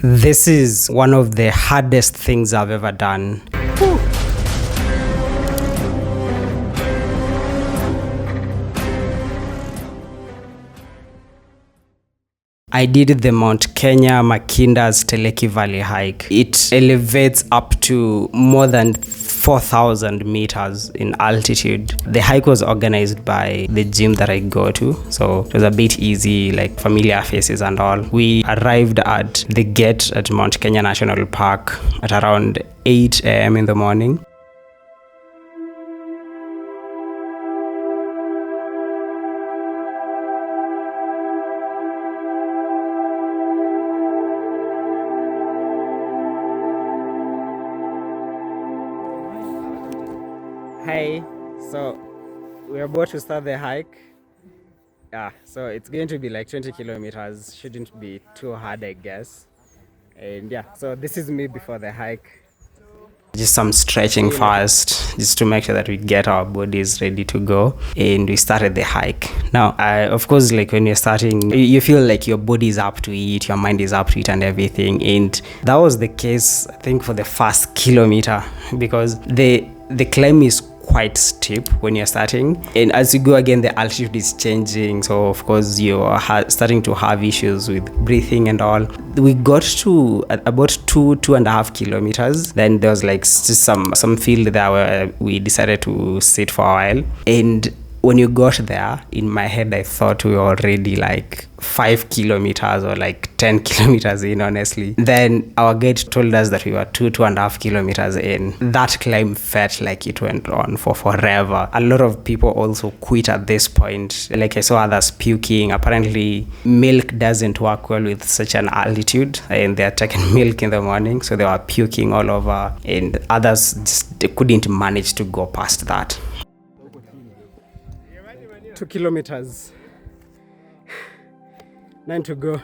This is one of the hardest things I've ever done. Whew. I did the Mount Kenya Mackinders Teleki Valley hike. It elevates up to more than 4,000 meters in altitude. The hike was organized by the gym that I go to, so it was a bit easy, like familiar faces and all. We arrived at the gate at Mount Kenya National Park at around 8 a.m. in the morning. Hi, so we're about to start the hike. Yeah, so it's going to be like 20 kilometers. Shouldn't be too hard, I guess. And yeah, so this is me before the hike. Just some stretching first, just to make sure that we get our bodies ready to go. And we started the hike. Now, of course, like when you're starting, you feel like your body is up to it, your mind is up to it and everything. And that was the case, I think, for the first kilometer, because the climb is quite steep when you're starting, and as you go again the altitude is changing, so of course you're starting to have issues with breathing and all. We got to about 2.5 kilometers, then there was like just some field there where we decided to sit for a while. And when you got there, in my head I thought we were already like 5 kilometers or like 10 kilometers in, honestly. Then our guide told us that we were 2.5 kilometers in. That climb felt like it went on for forever. A lot of people also quit at this point. Like I saw others puking. Apparently milk doesn't work well with such an altitude, and they're taking milk in the morning, so they were puking all over, and others just they couldn't manage to go past that. 2 kilometers, 9 to go.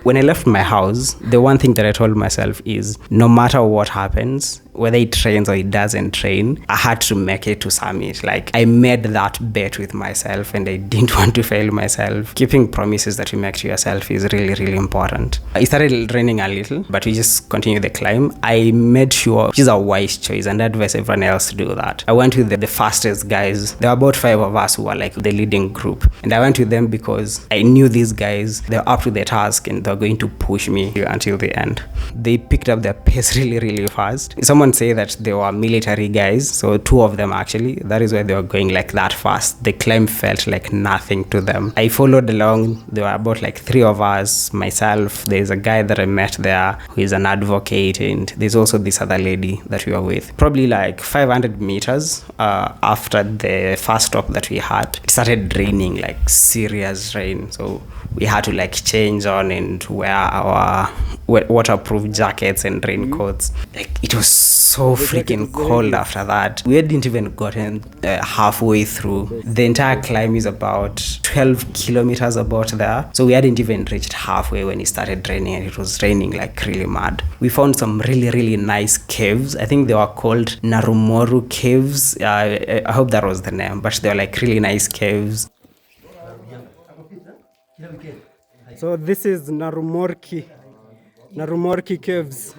When I left my house, the one thing that I told myself is no matter what happens, whether it rains or it doesn't rain, I had to make it to summit. Like, I made that bet with myself and I didn't want to fail myself. Keeping promises that you make to yourself is really, really important. It started raining a little, but we just continued the climb. I made sure, which is a wise choice, and I advise everyone else to do that. I went with the fastest guys. There were about 5 of us who were like the leading group. And I went with them because I knew these guys, they were up to the task and they're going to push me until the end. They picked up their pace really, really fast. Someone say that they were military guys, so 2 of them actually. That is why they were going like that fast. The climb felt like nothing to them. I followed along. There were about like 3 of us, myself. There's a guy that I met there who is an advocate, and there's also this other lady that we were with. Probably like 500 meters after the first stop that we had, it started raining, like serious rain. So we had to like change on and wear our waterproof jackets and raincoats. Like, it was so freaking cold after that. We hadn't even gotten halfway through. The entire climb is about 12 kilometers about there. So we hadn't even reached halfway when it started raining, and it was raining like really mad. We found some really, really nice caves. I think they were called Narumoru caves. I hope that was the name, but they were like really nice caves. So this is Narumorki caves.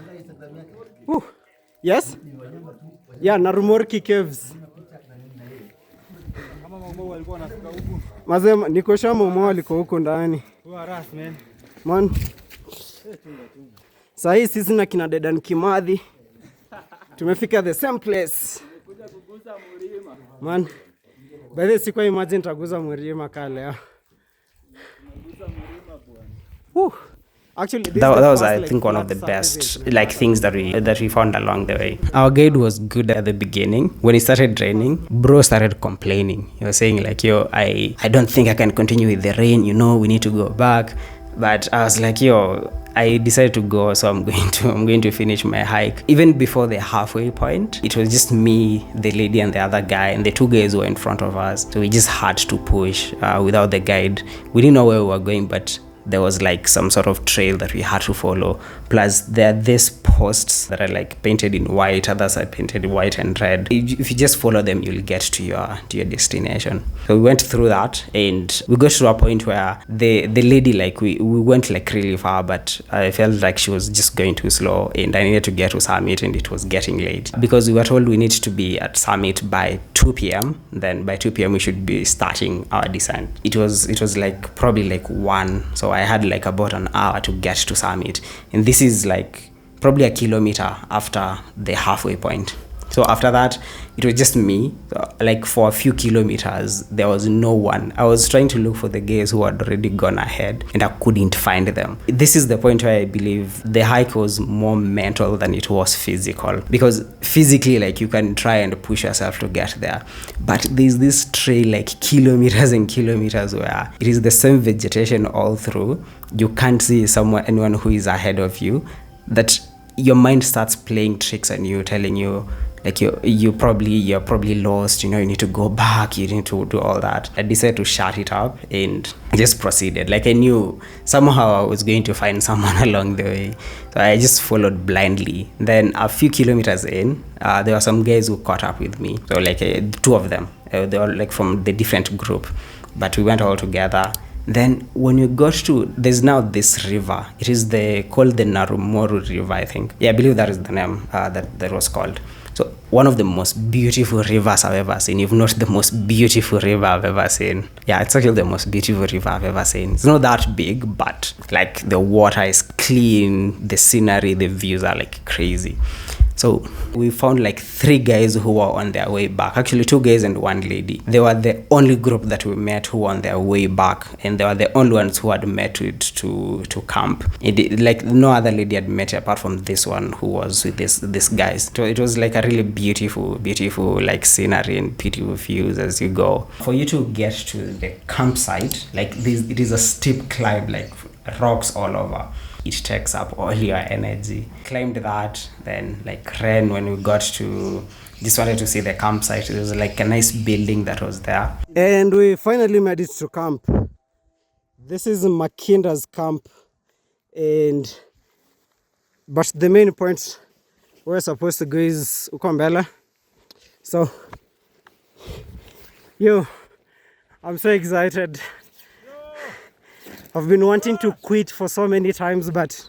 Ooh. Yes? Yeah, Narumorki caves. Mazema, niko shamba mwa liko huko ndani. Man. Sahi sisi na kina Dedan Kimathi tumefika the same place. Man. By the way, sikuwa imagine taguza mlima kale. Actually, that was I think one of the best like things that we found along the way. Our guide was good at the beginning. When it started raining, bro started complaining. He was saying like, yo, I don't think I can continue with the rain, we need to go back. But I was like, yo, I decided to go, so I'm going to finish my hike. Even before the halfway point, it was just me, the lady, and the other guy, and the 2 guys were in front of us. So we just had to push without the guide. We didn't know where we were going, but there was like some sort of trail that we had to follow. Plus there are these posts that are like painted in white, others are painted white and red. If you just follow them, you'll get to your destination. So we went through that, and we got to a point where the lady, like we went like really far, but I felt like she was just going too slow, and I needed to get to summit, and it was getting late because we were told we need to be at summit by 2 p.m. Then by 2 p.m. we should be starting our descent. It was like probably like 1, so I had like about an hour to get to summit, and this is like probably a kilometer after the halfway point. So after that, it was just me. So, like for a few kilometers, there was no one. I was trying to look for the guys who had already gone ahead, and I couldn't find them. This is the point where I believe the hike was more mental than it was physical. Because physically, like you can try and push yourself to get there. But there's this trail like kilometers and kilometers where it is the same vegetation all through. You can't see anyone who is ahead of you. That your mind starts playing tricks on you, telling you, like you're probably lost, you need to go back, you need to do all that. I decided to shut it up and just proceeded. Like I knew somehow I was going to find someone along the way, so I just followed blindly. Then a few kilometers in, there were some guys who caught up with me, so like 2 of them, they were like from the different group, but we went all together. Then when we got to, there's now this river. It is called the Narumoru River, I think. Yeah, I believe that is the name that was called. So one of the most beautiful rivers I've ever seen, if not the most beautiful river I've ever seen. Yeah, it's actually the most beautiful river I've ever seen. It's not that big, but like the water is clean, the scenery, the views are like crazy. So we found like 3 guys who were on their way back. Actually 2 guys and 1 lady. They were the only group that we met who were on their way back, and they were the only ones who had met with to camp. Like no other lady had met apart from this one who was with this guys. So it was like a really beautiful like scenery and beautiful views as you go. For you to get to the campsite, like it is a steep climb, like rocks all over. It takes up all your energy. Climbed that, then like ran when we got to, just wanted to see the campsite. There was like a nice building that was there. And we finally made it to camp. This is Mackinders camp, but the main point we're supposed to go is Ukombela. So, I'm so excited. I've been wanting to quit for so many times, but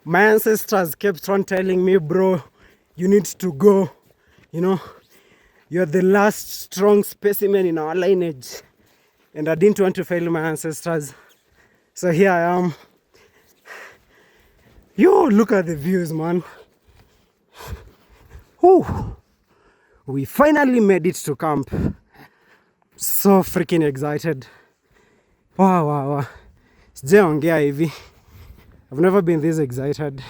my ancestors kept on telling me, bro, you need to go. You're the last strong specimen in our lineage. And I didn't want to fail my ancestors. So here I am. Look at the views, man. Whew. We finally made it to camp. So freaking excited. Wow. Sijaongea hivi. I've never been this excited.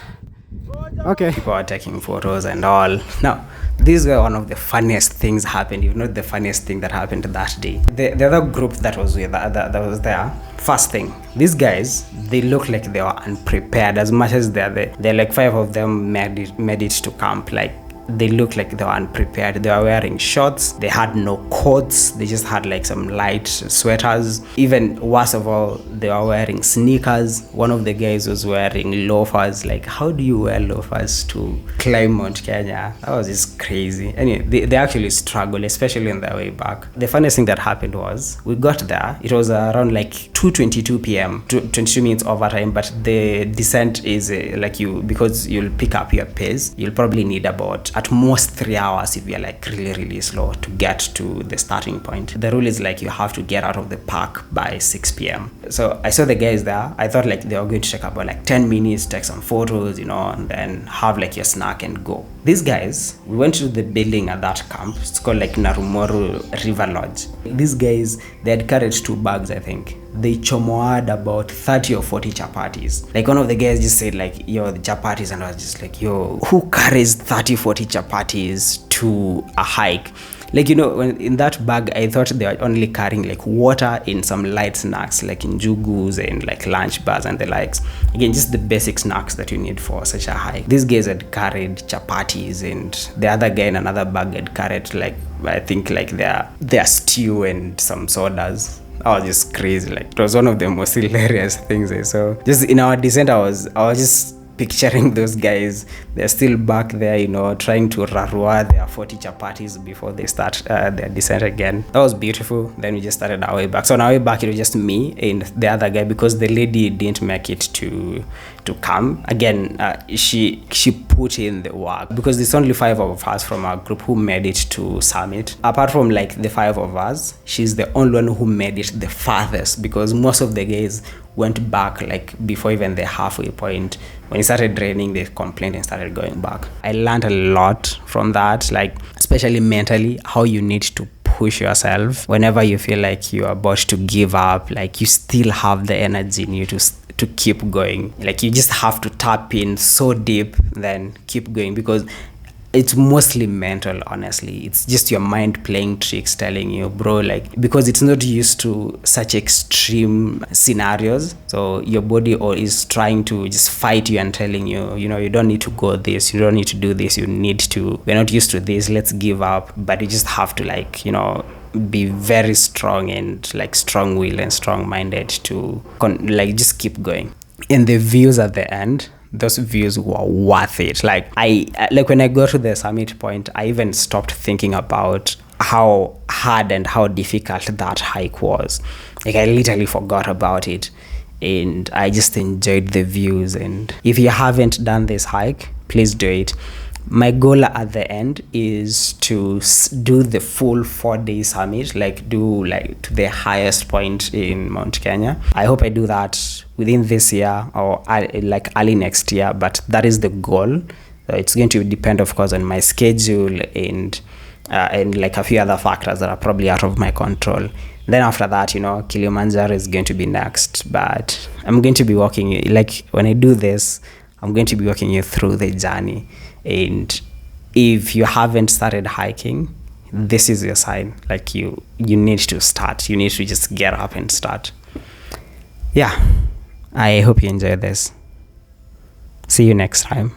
Okay. People are taking photos and all. Now, these were one of the funniest things happened, if not the funniest thing that happened that day. The other group that was that was there, first thing, these guys, they look like they were unprepared as much as they're like 5 of them made it to camp. Like they looked like they were unprepared. They were wearing shorts, they had no coats, they just had like some light sweaters. Even worse of all, they were wearing sneakers. One of the guys was wearing loafers. Like, how do you wear loafers to climb Mount Kenya? That was just crazy. Anyway, they actually struggled, especially on their way back. The funniest thing that happened was, we got there, it was around like 2:22 p.m, 22 minutes overtime, but the descent is because you'll pick up your pace, you'll probably need about at most 3 hours if you're like really slow to get to the starting point. The rule is like you have to get out of the park by 6 p.m. So I saw the guys there. I thought like they were going to take about like 10 minutes, take some photos, and then have like your snack and go. These guys, we went to the building at that camp. It's called like Narumoru River Lodge. These guys, they had carried 2 bags, I think. They chomoad about 30 or 40 chapatis. Like one of the guys just said like, yo, the chapatis, and I was just like, yo, who carries 30, 40 chapatis to a hike? Like, when in that bag, I thought they were only carrying like water and some light snacks like njugus and like lunch bars and the likes. Again, just the basic snacks that you need for such a hike. These guys had carried chapatis, and the other guy in another bag had carried like, I think like their stew and some sodas. I was just crazy. Like, it was one of the most hilarious things I saw. Just in our descent, I was just picturing those guys. They're still back there, trying to rarua their 40 chapatis before they start their descent again. That was beautiful. Then we just started our way back. So on our way back, it was just me and the other guy, because the lady didn't make it to come again. She put in the work, because there's only 5 of us from our group who made it to summit. Apart from like the 5 of us, she's the only one who made it the farthest, because most of the guys went back like before even the halfway point. When it started raining, they complained and started going back. I learned a lot from that, like especially mentally, how you need to push yourself whenever you feel like you're about to give up. Like, you still have the energy in you to keep going. Like, you just have to tap in so deep, then keep going, because it's mostly mental, honestly. It's just your mind playing tricks, telling you, bro, like, because it's not used to such extreme scenarios, so your body is trying to just fight you and telling you, you don't need to go this, you don't need to do this, we're not used to this, let's give up. But you just have to, like, be very strong and like strong-willed and strong-minded to just keep going. And the views at the end, those views were worth it. Like, when I got to the summit point, I even stopped thinking about how hard and how difficult that hike was. Like, I literally forgot about it, and I just enjoyed the views. And if you haven't done this hike, please do it. My goal at the end is to do the full 4-day summit, like do like to the highest point in Mount Kenya. I hope I do that within this year or like early next year, but that is the goal. It's going to depend, of course, on my schedule and like a few other factors that are probably out of my control. Then after that, Kilimanjaro is going to be next, but I'm going to be walking, like when I do this, I'm going to be walking you through the journey. And if you haven't started hiking, this is your sign. Like, you need to start. You need to just get up and start. Yeah, I hope you enjoyed this. See you next time.